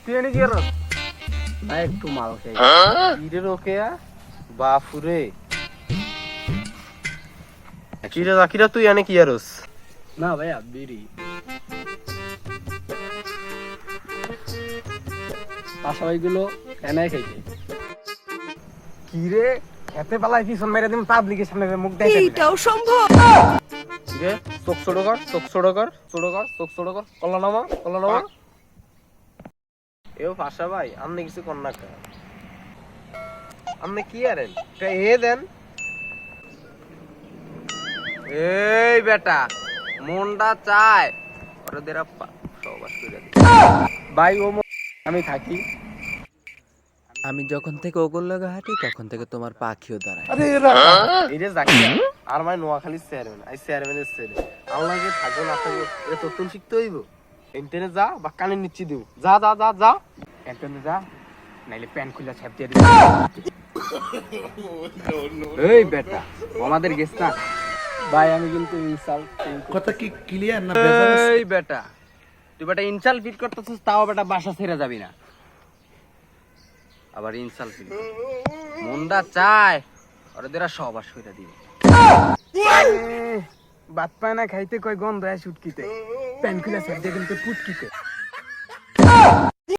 তুই এনে কি আর ভাই একটু মাল খাই। কিরে রোকেয়া বাপুরে কিরে জাকিরা তুই এনে কি আরস না ভাইয়া বিড়ি পাশাপাশিগুলো এনে খাইছে। কিরে এতে পালাই পিছন মেরে দিম পাবলিকের সামনে মুখ দেখাই এইটাও সম্ভব। কিরে চোখ ছোট কর চোখ ছোট কর চোখ ছোট কর কল্লা নামা এও পাশা ভাই আপনি কিছু কর না আপনি কি আরেন এ দেন এই বেটা মনটা চায় ওদের সবাস করে ভাই ও আমি থাকি। আমি যখন থেকে ওগুলো লাগা হাঁটি তখন থেকে তোমার পাখিও দাঁড়ায়। এই রে জাকিয়া আর মানে নোয়াখালীর চেয়ারম্যান আই চেয়ারম্যানের ছেলে আল্লাহকে থাকবো না থাকবো এটা তোর শিখতে হইব ইন্টারনে যা বা কানে নিচ্ছি দিব যা যা যা যা একদম যা নাইলে প্যান্ট খুলে ছাপ দিয়ে দিবি। এই বেটা আমাদের গেছ না ভাই আমি কিন্তু ইনসাল্ট কথা কি ক্লিয়ার না এই বেটা তুই বেটা ইনসাল ফিট করতেছিস তাও বেটা বাসা ছেড়ে যাবি না আবার ইনসাল ফিট মনটা চায় ওরা সবাস করে দিবে ভাত পায় না খাইতে কয় গন্ধ হয় সুটকিতে প্যান্ট খুলে ছাপ দিয়ে কিন্তু পুটকিতে।